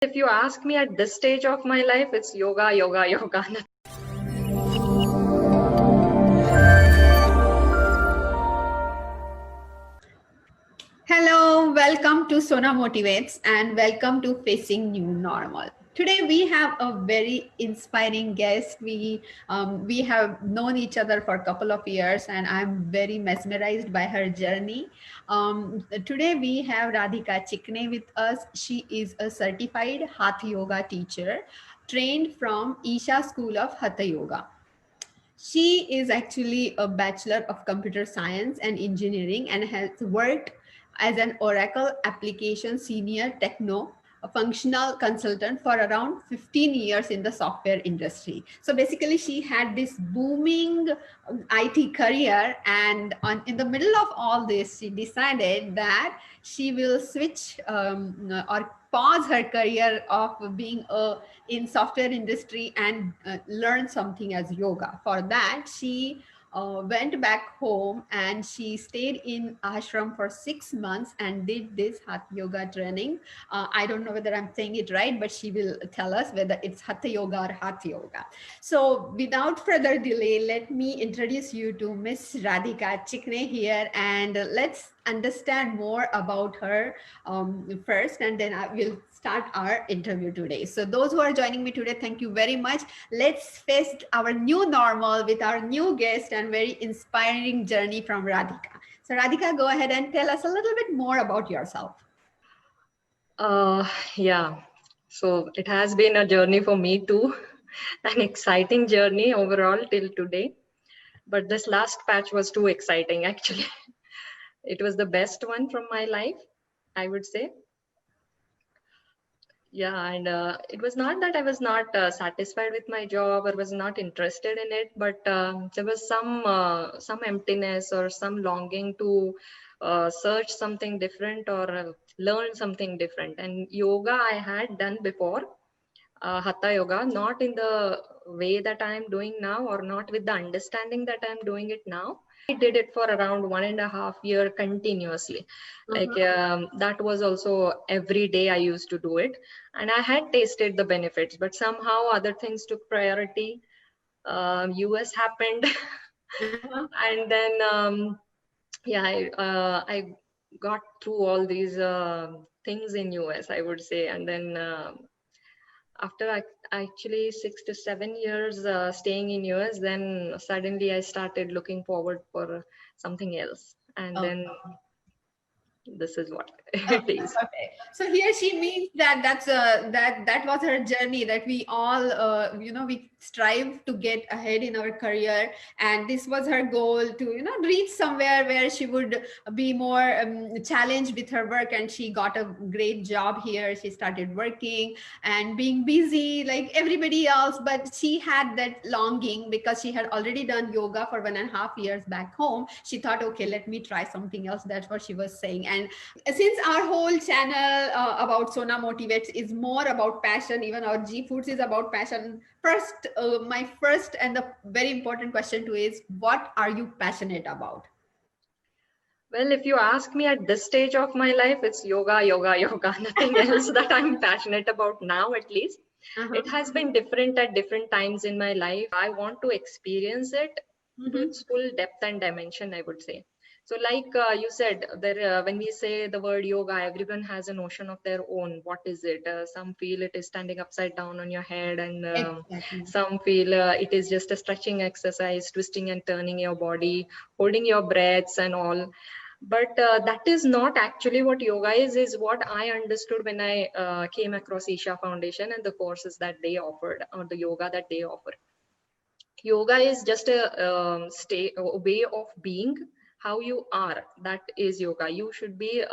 If you ask me at this stage of my life, it's yoga, yoga, yoga. Hello, welcome to Sona Motivates and welcome to Facing New Normal. Today we have a very inspiring guest. We have known each other for a couple of years, and I'm very mesmerized by her journey. Today we have Radhika Chikne with us. She is a certified Hatha Yoga teacher, trained from Isha School of Hatha Yoga. She is actually a Bachelor of Computer Science and Engineering and has worked as an Oracle application senior techno a functional consultant for around 15 years in the software industry. So basically, she had this booming IT career, and in the middle of all this, she decided that she will switch or pause her career of being in software industry and learn something as yoga. For that, she went back home and she stayed in ashram for 6 months and did this hatha yoga training. I don't know whether I'm saying it right, but she will tell us whether it's hatha yoga or hatha yoga. So without further delay, let me introduce you to Miss Radhika Chikne here, and let's understand more about her first, and then I will start our interview today. So those who are joining me today, thank you very much. Let's face our new normal with our new guest and very inspiring journey from Radhika. So Radhika, go ahead and tell us a little bit more about yourself. Yeah, so it has been a journey for me too, an exciting journey overall till today. But this last patch was too exciting, actually. It was the best one from my life, I would say. Yeah, and it was not that I was not satisfied with my job or was not interested in it, but there was some emptiness or some longing to search something different or learn something different. And yoga I had done before, hatha yoga, not in the way that I am doing now or not with the understanding that I am doing it now. I did it for around 1.5 years continuously. Like that was also every day I used to do it, and I had tasted the benefits, but somehow other things took priority. US happened, and then yeah, I got through all these things in US, I would say, and then. After actually 6 to 7 years staying in US, then suddenly I started looking forward for something else, and Okay. then this is what it Okay, is. okay. So here she means that that was her journey, that we all we strive to get ahead in our career, and this was her goal to reach somewhere where she would be more challenged with her work, and she got a great job here. She started working and being busy like everybody else, but she had that longing because she had already done yoga for 1.5 years back home. She thought, okay, let me try something else. That's what she was saying. And since our whole channel about Sona Motivates is more about passion, even our G Foods is about passion. First, my first and the very important question to is, what are you passionate about? Well, if you ask me at this stage of my life, it's yoga, yoga, yoga. Nothing else that I'm passionate about now, at least. It Uh-huh. has been different at different times in my life. I want to experience it to Mm-hmm. its full depth and dimension, I would say. So, like you said, there when we say the word yoga, everyone has a notion of their own. What is it? Some feel it is standing upside down on your head, and Exactly. some feel it is just a stretching exercise, twisting and turning your body, holding your breaths, and all. But that is not actually what yoga is what I understood when I came across Isha Foundation and the courses that they offered, or the yoga that they offer. Yoga is just a way of being how you are. That is yoga. You should be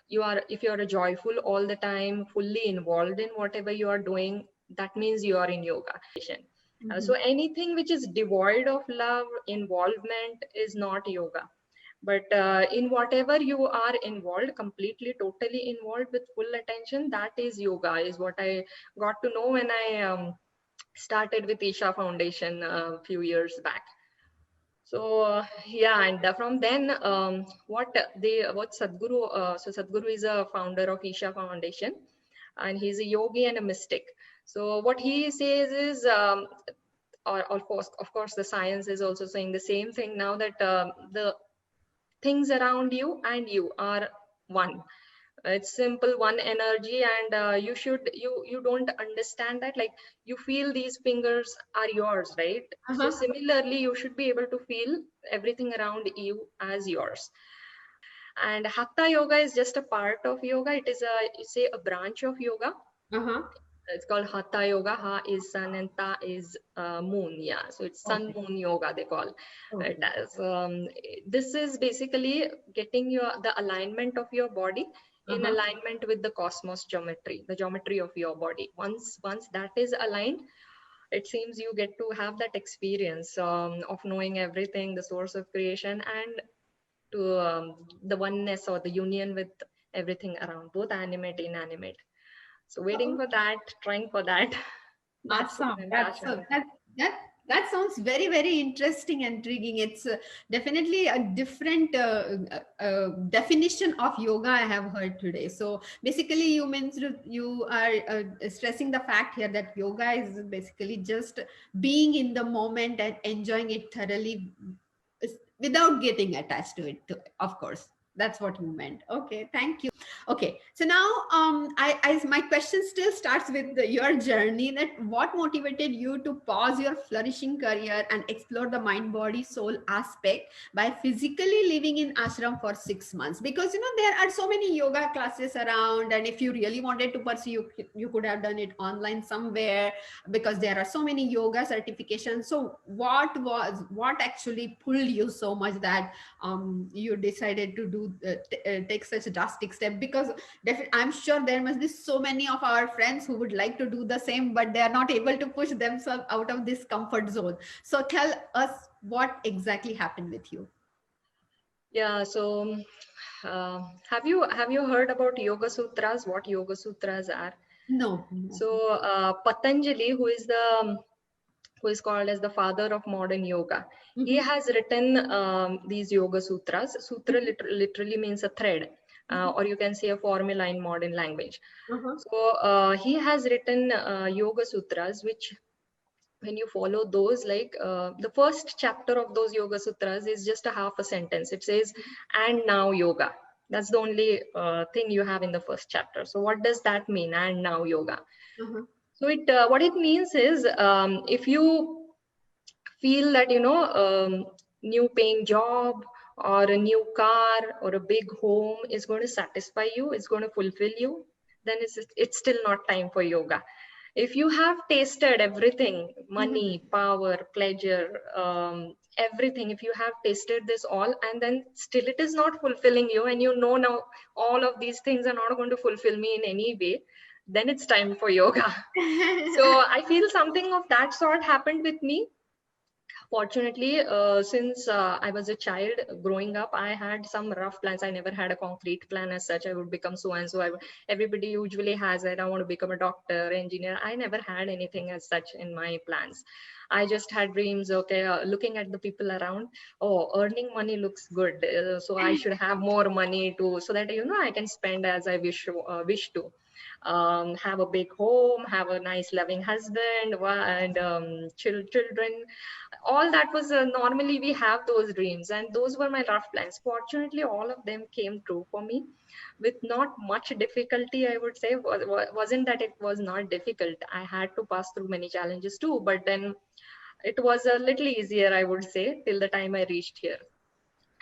you are, if you are a joyful all the time, fully involved in whatever you are doing, that means you are in yoga. Mm-hmm. So anything which is devoid of love involvement is not yoga. But in whatever you are involved, completely totally involved with full attention, that is yoga, is what I got to know when I started with Isha Foundation a few years back. So yeah, and from then, what Sadhguru, so Sadhguru is a founder of Isha Foundation. and he's a yogi and a mystic. So what he says is, or of course, the science is also saying the same thing now, that the things around you and you are one. It's simple, one energy, and you don't understand that, like, you feel these fingers are yours, right? So Uh-huh. similarly, you should be able to feel everything around you as yours. And hatha yoga is just a part of yoga. It is a branch of yoga. Uh-huh. It's called hatha yoga. Ha is sun and ta is moon. Yeah, so it's sun Okay. moon yoga, they call it Okay. as. This is basically getting the alignment of your body in Uh-huh. alignment with the cosmos geometry, the geometry of your body. Once that is aligned, it seems you get to have that experience of knowing everything, the source of creation, and to the oneness or the union with everything around, both animate, inanimate. So waiting for that, trying for that. That's Awesome. That's so Natasha. that that sounds very, very interesting and intriguing. It's definitely a different definition of yoga I have heard today. So basically, you are stressing the fact here that yoga is basically just being in the moment and enjoying it thoroughly without getting attached to it. Of course, that's what you meant. Okay, thank you. Okay, so now my question still starts with your journey. That what motivated you to pause your flourishing career and explore the mind, body, soul aspect by physically living in ashram for 6 months? Because there are so many yoga classes around, and if you really wanted to pursue, you could have done it online somewhere, because there are so many yoga certifications. So what actually pulled you so much that you decided to take such a drastic step? Because I'm sure there must be so many of our friends who would like to do the same, but they are not able to push themselves out of this comfort zone. So tell us what exactly happened with you. Yeah. So, have you heard about Yoga Sutras? What Yoga Sutras are? No, no. So, Patanjali, who is called as the father of modern yoga, he Mhm, has written these Yoga Sutras. Sutra mhm, literally means a thread, mhm. or you can say a formula in modern language. Uh-huh. So he has written Yoga Sutras, which, when you follow those, like, the first chapter of those Yoga Sutras is just a half a sentence. It says, and now yoga. That's the only thing you have in the first chapter. So what does that mean, and now yoga? Uh-huh. So it what it means is, if you feel that, new paying job or a new car or a big home is going to satisfy you, it's going to fulfill you, then it's still not time for yoga. If you have tasted everything, Mhm. money, power, pleasure, everything, if you have tasted this all and then still it is not fulfilling you, and you know now all of these things are not going to fulfill me in any way, then it's time for yoga. So I feel something of that sort happened with me. Fortunately, since I was a child growing up, I had some rough plans. I never had a concrete plan as such. I would become so and so. Everybody usually has it. I want to become a doctor, engineer. I never had anything as such in my plans. I just had dreams. Okay, looking at the people around. Oh, earning money looks good. So I should have more money to, so that I can spend as I wish to. Have a big home, have a nice loving husband, and children. All that was, normally we have those dreams, and those were my rough plans. Fortunately, all of them came true for me with not much difficulty, I would say. Wasn't that it was not difficult. I had to pass through many challenges too, but then it was a little easier, I would say, till the time I reached here.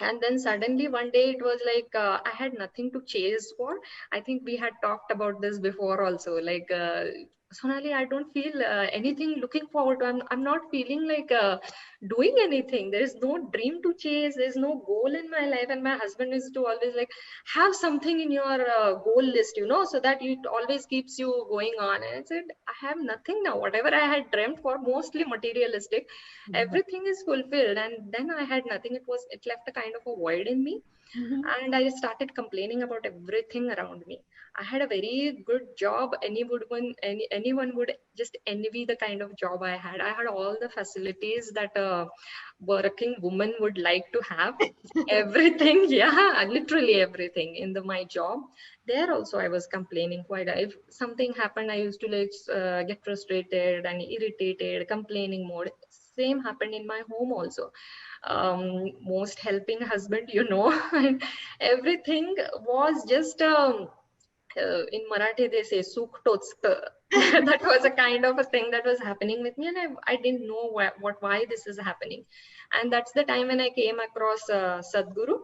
And then suddenly one day it was like, I had nothing to chase for. I think we had talked about this before also, like, Sonali, I don't feel anything looking forward to. I'm not feeling like doing anything. There is no dream to chase, there's no goal in my life. And my husband is to always like, have something in your goal list, so that it always keeps you going on. And I said, I have nothing now. Whatever I had dreamt for, mostly materialistic, everything is fulfilled, and then I had nothing. It left a kind of a void in me, Mhm. and I started complaining about everything around me. I had a very good job. anyone would just envy the kind of job I had. I had all the facilities that a working woman would like to have. Everything, yeah, literally everything in my job. There also I was complaining quite. If something happened, I used to like get frustrated and irritated, complaining mode. Same happened in my home also. Most helping husband, and everything was just in Marathi they say sukh totst. That was a kind of a thing that was happening with me, and I didn't know why this is happening. And that's the time when I came across Sadhguru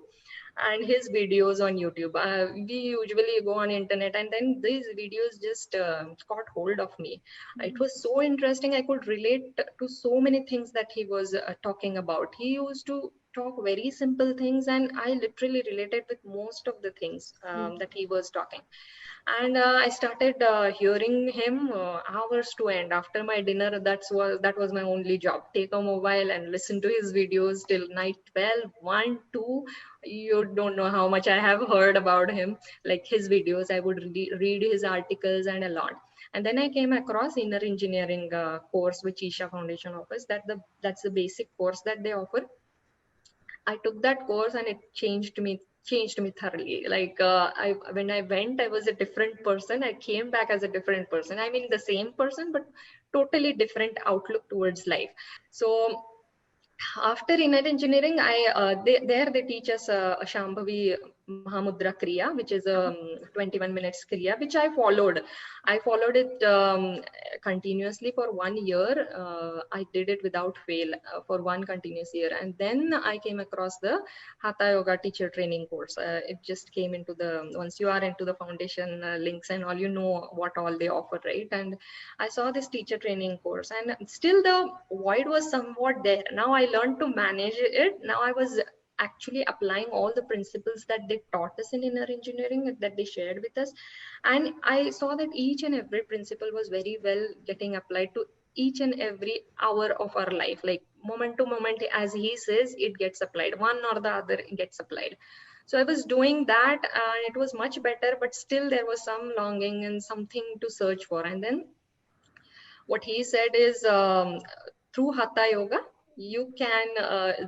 and his videos on YouTube. We usually go on internet, and then these videos just caught hold of me. It was so interesting. I could relate to so many things that he was talking about. He used to talk very simple things, and I literally related with most of the things that he was talking. And I started hearing him hours to end. After my dinner, that was my only job. Take a mobile and listen to his videos till night 12, 1, 2. You don't know how much I have heard about him, like his videos. I would read his articles and a lot. And then I came across inner engineering course which Isha Foundation offers. That's the basic course that they offer. I took that course and it changed me thoroughly. Like when I went, I was a different person. I came back as a different person. I mean, the same person, but totally different outlook towards life. So after inner engineering, they teach us a Shambhavi Mahamudra Kriya, which is a 21 minutes Kriya, which I followed. I followed it continuously for 1 year. I did it without fail for one continuous year. And then I came across the Hatha Yoga teacher training course. It just came into once you are into the foundation links and all, you know what all they offer, right? And I saw this teacher training course, and still the void was somewhat there. Now I learned to manage it. Now I was actually applying all the principles that they taught us in inner engineering, that they shared with us. And I saw that each and every principle was very well getting applied to each and every hour of our life. Like moment to moment, as he says, it gets applied. One or the other gets applied. So I was doing that, and it was much better, but still there was some longing and something to search for. And then what he said is, through Hatha Yoga, you can,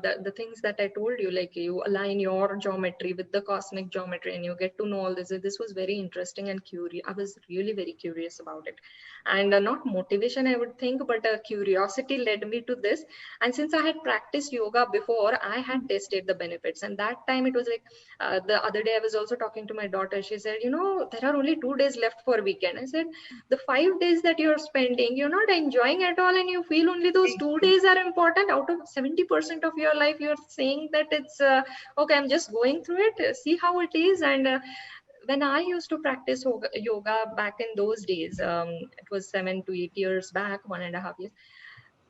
the things that I told you, like you align your geometry with the cosmic geometry and you get to know all this. This was very interesting and curious. I was really very curious about it. And not motivation, I would think, but curiosity led me to this. And since I had practiced yoga before, I had tasted the benefits. And that time it was like, the other day I was also talking to my daughter. She said, there are only 2 days left for weekend. I said, the 5 days that you're spending, you're not enjoying at all, and you feel only those 2 days are important. Out of 70% of your life, you're saying that it's okay, I'm just going through it, see how it is. And when I used to practice yoga back in those days, it was 7 to 8 years back, 1.5 years.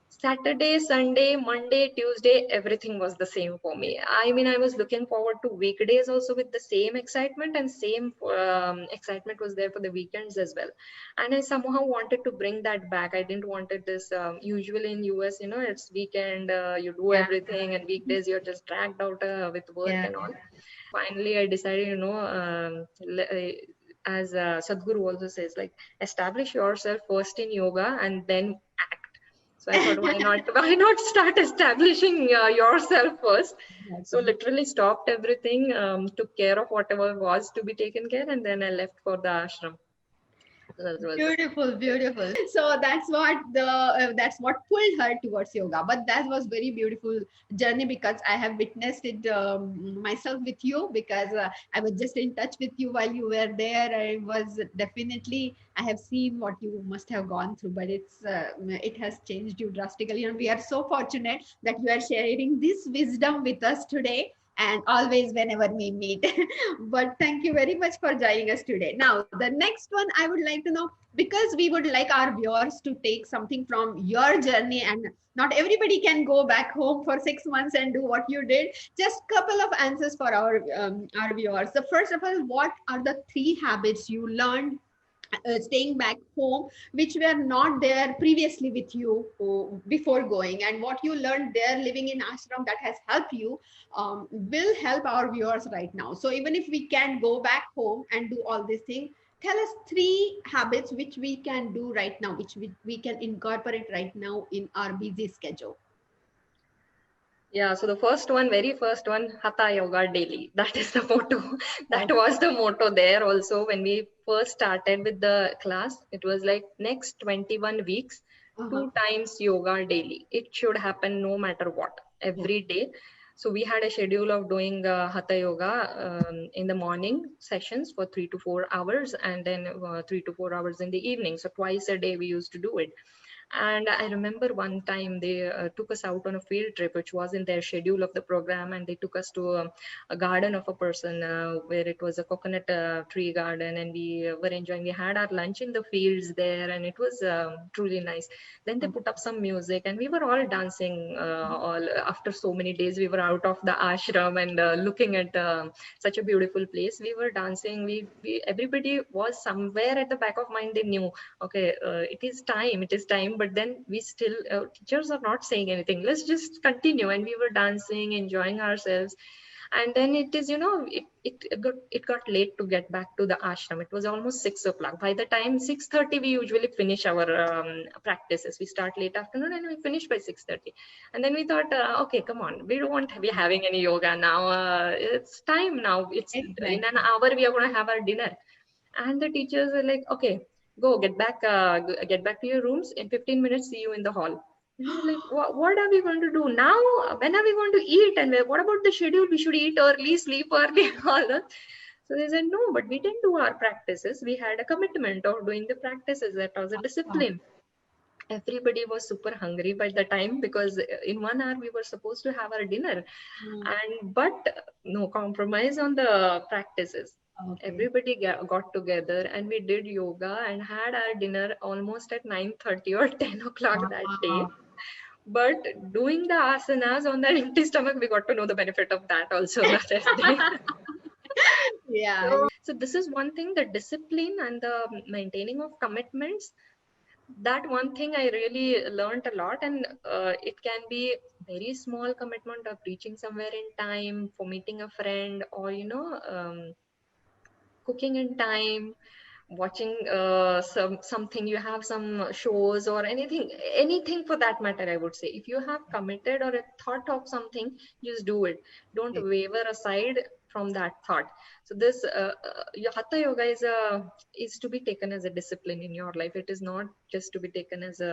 Saturday, Sunday, Monday, Tuesday, everything was the same for me. I mean, I was looking forward to weekdays also with the same excitement, and same excitement was there for the weekends as well. And I somehow wanted to bring that back. I didn't wanted this, usually in US, it's weekend, you do everything, and weekdays you're just dragged out with work and all. Finally, I decided, as Sadhguru also says, like, establish yourself first in yoga and then act. So I thought, why not start establishing yourself first? So literally stopped everything, took care of whatever was to be taken care, and then I left for the ashram. Beautiful. So that's what pulled her towards yoga. But that was very beautiful journey, because I have witnessed it myself with you, because I was just in touch with you while you were there. I have seen what you must have gone through, but it has changed you drastically. And we are so fortunate that you are sharing this wisdom with us today, and always whenever we meet. But thank you very much for joining us today. Now, the next one I would like to know, because we would like our viewers to take something from your journey, and not everybody can go back home for 6 months and do what you did. Just couple of answers for our viewers. So first of all, what are the 3 habits you learned staying back home, which were not there previously with you before going, and what you learned there living in ashram that has helped you will help our viewers right now. So even if we can go back home and do all these things, tell us 3 habits which we can do right now, which we can incorporate right now in our busy schedule. Yeah, so the first one, very first one, Hatha Yoga daily. That is the motto. That Okay. was the motto there also when we first started with the class. It was like next 21 weeks, Uh-huh. 2 times yoga daily. It should happen no matter what, Yeah. every day. So we had a schedule of doing Hatha Yoga in the morning sessions for 3 to 4 hours, and then 3 to 4 hours in the evening. So twice a day we used to do it. And I remember one time they took us out on a field trip, which was in their schedule of the program, and they took us to a garden of a person where it was a coconut tree garden, and we were enjoying. We had our lunch in the fields there, and it was truly nice. Then they put up some music, and we were all dancing. All after so many days, we were out of the ashram and looking at such a beautiful place. We were dancing. We everybody was somewhere at the back of mind. They knew, okay, it is time, but then we still teachers are not saying anything, let's just continue. And we were dancing, enjoying ourselves. And then it is, it got late to get back to the ashram. It was almost 6 o'clock. By the time 6:30 we usually finish our practices. We start late afternoon and we finish by 6:30. And then we thought, okay, come on, we don't want to be having any yoga now. It's time now. It's Exactly. in an hour we are going to have our dinner. And the teachers are like, okay, go get back to your rooms. In 15 minutes, see you in the hall. And we were like, what are we going to do now? When are we going to eat? And what about the schedule? We should eat early, sleep early, and all that. So they said, no, but we didn't do our practices. We had a commitment of doing the practices. That was a discipline. Everybody was super hungry by the time, because in 1 hour we were supposed to have our dinner. And but no compromise on the practices. Okay. Everybody got together and we did yoga and had our dinner almost at 9:30 or 10 o'clock that day. But doing the asanas on that empty stomach, we got to know the benefit of that also the next day. Yeah. So this is one thing, the discipline and the maintaining of commitments. That one thing I really learned a lot. And it can be very small commitment of reaching somewhere in time, for meeting a friend, or cooking in time, watching something, you have some shows or anything for that matter. I would say, if you have committed or a thought of something, just do it. Don't waver aside from that thought. So this your hatha yoga is to be taken as a discipline in your life. It is not just to be taken as a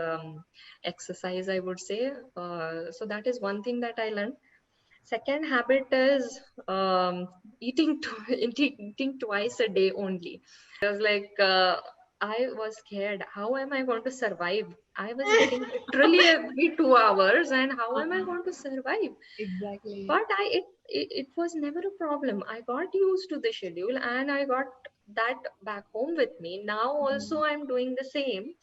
exercise, I would say. So that is one thing that I learned. Second habit is eating eating twice a day only. I was like, I was scared. How am I going to survive? I was eating literally every 2 hours, and how am I going to survive? Exactly. But it was never a problem. I got used to the schedule, and I got that back home with me. Now also I'm doing the same,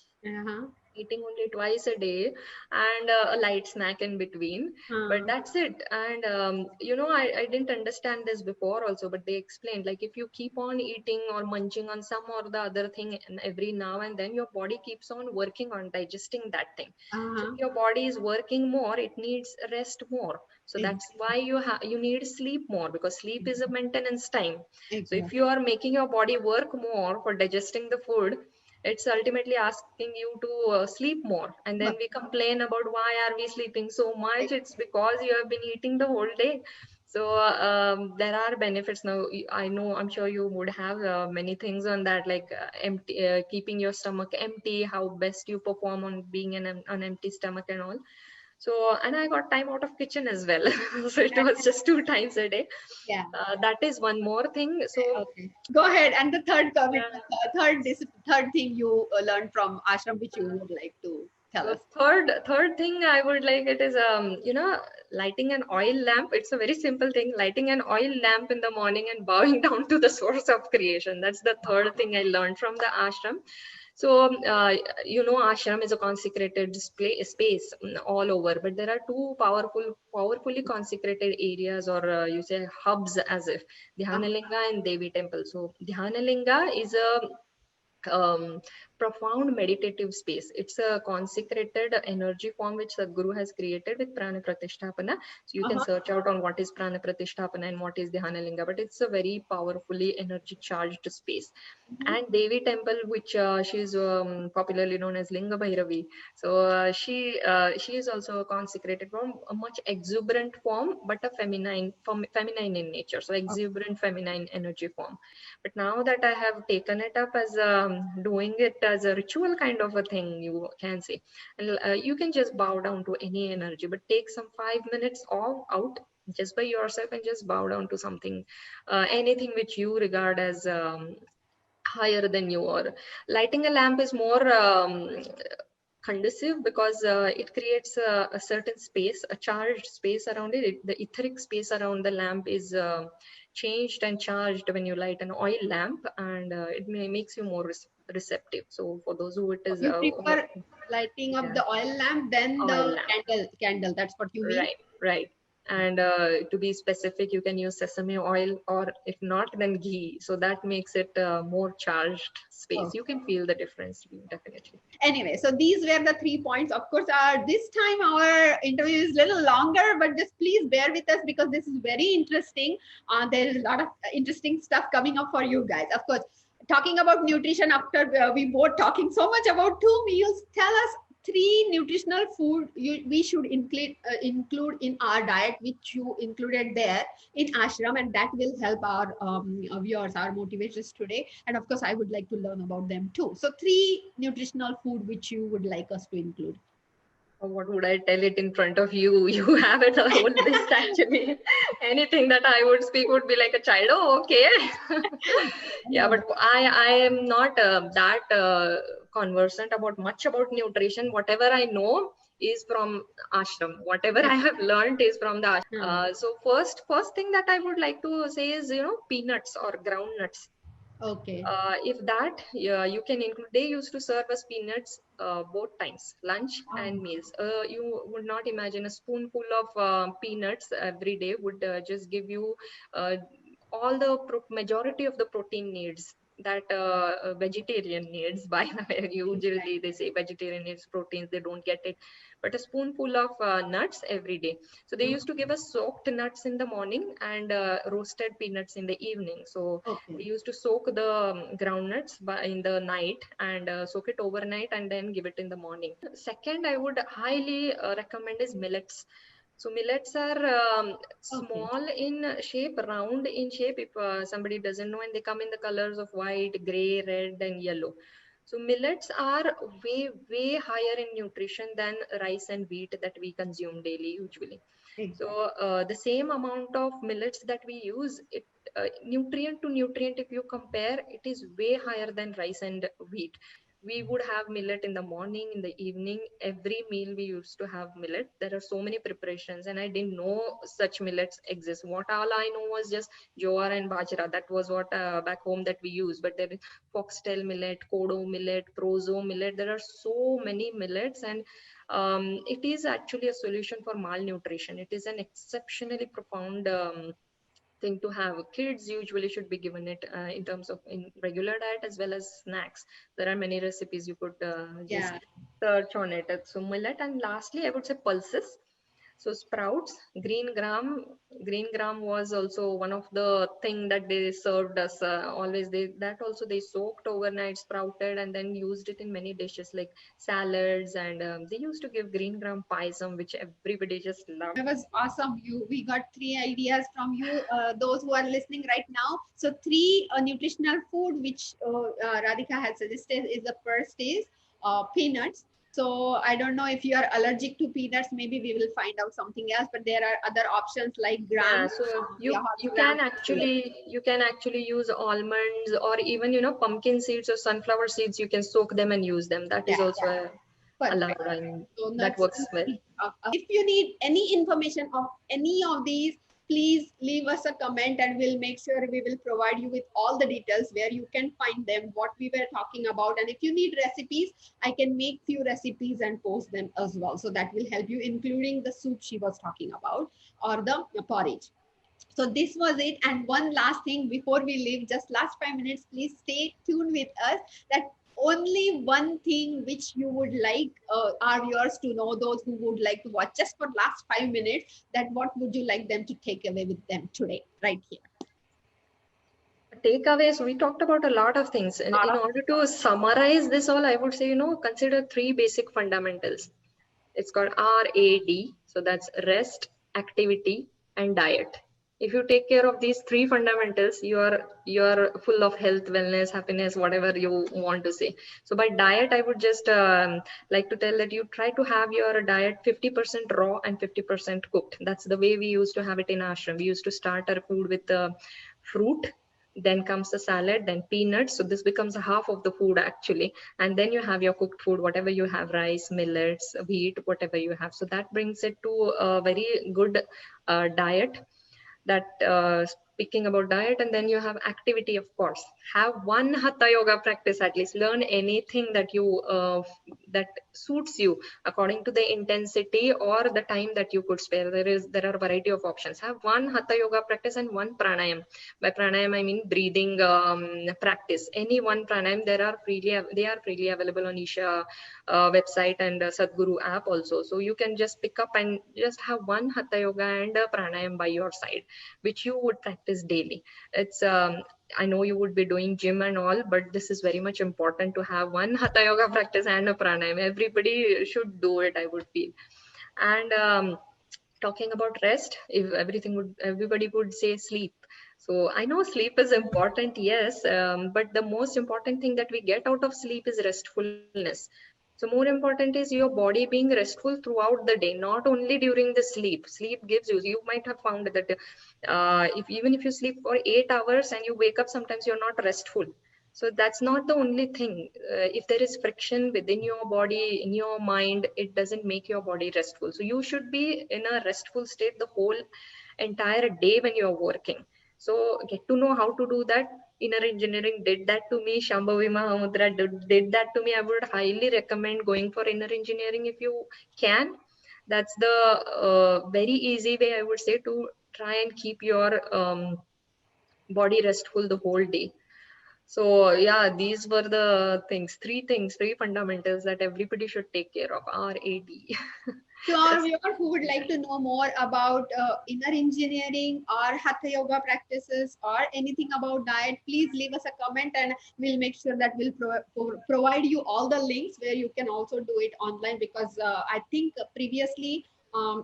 eating only twice a day, and a light snack in between. But that's it. And I didn't understand this before also, but they explained, like, if you keep on eating or munching on some or the other thing every now and then, your body keeps on working on digesting that thing. So if your body is working more, it needs rest more. So that's why you need sleep more, because sleep is a maintenance time. So if you are making your body work more for digesting the food, it's ultimately asking you to sleep more. And then we complain about why are we sleeping so much. It's because you have been eating the whole day. So there are benefits. Now I know, I'm sure you would have many things on that, like keeping your stomach empty, how best you perform on being an empty stomach and all. So, and I got time out of kitchen as well. So it was just 2 times a day. Yeah. That is one more thing. So go ahead. And the third thing you learned from ashram, which you would like to tell us. Third thing I would like, it is lighting an oil lamp. It's a very simple thing, lighting an oil lamp in the morning and bowing down to the source of creation. That's the third thing I learned from the ashram. So, ashram is a consecrated space all over, but there are two powerfully consecrated areas, or you say hubs, as if Dhyanalinga and Devi temple. So Dhyanalinga is a profound meditative space. It's a consecrated energy form which the Guru has created with Prana Pratishtapana. So you can search out on what is Prana Pratishtapana and what is Dhyana Linga, but it's a very powerfully energy charged space. And Devi temple, which she is popularly known as Linga Bhairavi. So she is also consecrated from a much exuberant form, but a feminine in nature. So exuberant feminine energy form. But now that I have taken it up as doing it as a ritual kind of a thing, you can say, and you can just bow down to any energy, but take some 5 minutes off out just by yourself and just bow down to something, anything which you regard as higher than you. Or lighting a lamp is more conducive because it creates a certain space, a charged space around it. The etheric space around the lamp is changed and charged when you light an oil lamp, and makes you more receptive. So for those who it is You prefer lighting up the oil lamp than oil the lamp. candle. That's what you mean? Right. And to be specific, you can use sesame oil, or if not, then ghee. So that makes it more charged space. You can feel the difference, definitely. Anyway, so these were the 3 points. Of course, this time our interview is a little longer, but just please bear with us because this is very interesting. There is a lot of interesting stuff coming up for you guys. Of course, talking about nutrition, after we both talking so much about 2 meals, tell us 3 nutritional food we should include in our diet, which you included there in ashram, and that will help our viewers, our motivators today. And of course, I would like to learn about them too. So 3 nutritional food which you would like us to include. What would I tell it in front of you? You have it a whole list actually. Anything that I would speak would be like a child. Oh, okay. Yeah, but I am not that conversant about much about nutrition. Whatever I know is from ashram. Whatever I have learned is from the ashram. So first thing that I would like to say is, peanuts or groundnuts. Okay. If that you can include, they used to serve us peanuts both times, lunch and meals. You would not imagine a spoonful of peanuts every day would just give you all the majority of the protein needs that a vegetarian needs. By the way, usually they say vegetarian needs proteins, they don't get it, but a spoonful of nuts every day. So they used to give us soaked nuts in the morning and roasted peanuts in the evening. So they used to soak the groundnuts in the night and soak it overnight and then give it in the morning. Second, I would highly recommend is millets. So millets are small in shape, round in shape, if somebody doesn't know, and they come in the colors of white, gray, red, and yellow. So millets are way higher in nutrition than rice and wheat that we consume daily usually. So the same amount of millets that we use, it nutrient to nutrient, if you compare, it is way higher than rice and wheat. We would have millet in the morning, in the evening, every meal we used to have millet. There are so many preparations, and I didn't know such millets exist. What all I know was just jowar and bajra. That was what back home that we use. But there is foxtail millet, kodo millet, prozo millet. There are so many millets, and it is actually a solution for malnutrition. It is an exceptionally profound thing to have. Kids usually should be given it in terms of in regular diet as well as snacks. There are many recipes you could just search on it. So millet, and lastly I would say pulses. So sprouts, green gram was also one of the thing that they served us always. That also they soaked overnight, sprouted, and then used it in many dishes like salads, and they used to give green gram paisam, which everybody just loved. It was awesome. We got 3 ideas from you, those who are listening right now. So 3 nutritional food which Radhika has suggested is the first is peanuts. So I don't know if you are allergic to peanuts, maybe we will find out something else, but there are other options like gram. So you can actually use almonds, or even pumpkin seeds or sunflower seeds. You can soak them and use them. That is also allowed, and so that works well. If you need any information of any of these, please leave us a comment and we'll make sure we will provide you with all the details where you can find them, what we were talking about. And if you need recipes, I can make few recipes and post them as well. So that will help you, including the soup she was talking about or the porridge. So this was it. And one last thing before we leave, just last 5 minutes, please stay tuned with us, that only one thing which you would like our viewers to know, those who would like to watch just for last 5 minutes, that what would you like them to take away with them today, right here? Takeaways, we talked about a lot of things. In order to summarize this all, I would say, consider three basic fundamentals. It's called RAD. So that's rest, activity, and diet. If you take care of these three fundamentals, you're full of health, wellness, happiness, whatever you want to say. So by diet, I would just like to tell that you try to have your diet 50% raw and 50% cooked. That's the way we used to have it in ashram. We used to start our food with fruit, then comes the salad, then peanuts. So this becomes half of the food actually. And then you have your cooked food, whatever you have, rice, millets, wheat, whatever you have. So that brings it to a very good diet. That speaking about diet, and then you have activity, of course. Have one hatha yoga practice at least. Learn anything that you that suits you according to the intensity or the time that you could spare. There are a variety of options. Have one hatha yoga practice and one pranayam. By pranayam I mean breathing practice. Any one pranayam, they are freely available on Isha website and Sadhguru app also. So you can just pick up and just have one hatha yoga and pranayam by your side, which you would practice daily. It's I know you would be doing gym and all, but this is very much important to have one hatha yoga practice and a pranayam. Everybody should do it, I would feel. And talking about rest, if everybody would say sleep. So I know sleep is important, yes, but the most important thing that we get out of sleep is restfulness. So more important is your body being restful throughout the day, not only during the sleep. Sleep gives you might have found that if even if you sleep for 8 hours and you wake up, sometimes you're not restful. So that's not the only thing. If there is friction within your body, in your mind, it doesn't make your body restful. So you should be in a restful state the whole entire day when you're working. So get to know how to do that. Inner engineering did that to me. Shambhavi Mahamudra did that to me. I would highly recommend going for inner engineering if you can. That's the very easy way, I would say, to try and keep your body restful the whole day. So yeah, these were the three fundamentals that everybody should take care of. RAD. To our viewers who would like to know more about inner engineering or hatha yoga practices or anything about diet, please leave us a comment and we'll make sure that we'll provide you all the links where you can also do it online, because I think previously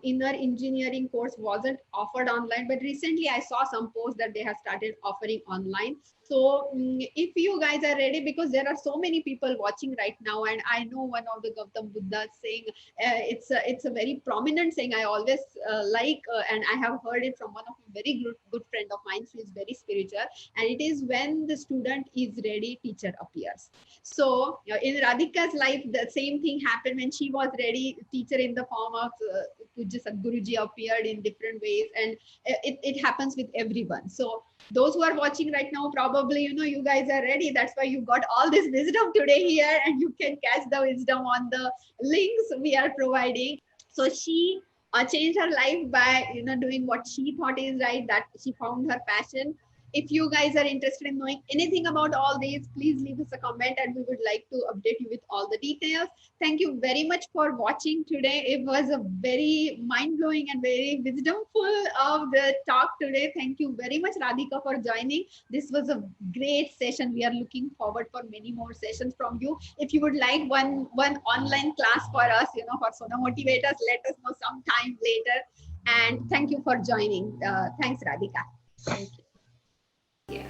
inner engineering course wasn't offered online, but recently I saw some posts that they have started offering online. So if you guys are ready, because there are so many people watching right now, and I know one of the Gautam Buddha saying, it's a very prominent saying I always and I have heard it from one of a very good friend of mine. She is very spiritual, and it is when the student is ready, teacher appears. So in Radhika's life, the same thing happened. When she was ready, teacher in the form of Pujya Sadhguruji appeared in different ways, and it happens with everyone. So those who are watching right now, probably you guys are ready. That's why you got all this wisdom today here, and you can catch the wisdom on the links we are providing. So she changed her life by doing what she thought is right, that she found her passion. If you guys are interested in knowing anything about all these, please leave us a comment and we would like to update you with all the details. Thank you very much for watching today. It was a very mind-blowing and very wisdomful of the talk today. Thank you very much, Radhika, for joining. This was a great session. We are looking forward for many more sessions from you. If you would like one online class for us, for Sona Motivators, let us know sometime later. And thank you for joining. Thanks, Radhika. Thank you. Yeah.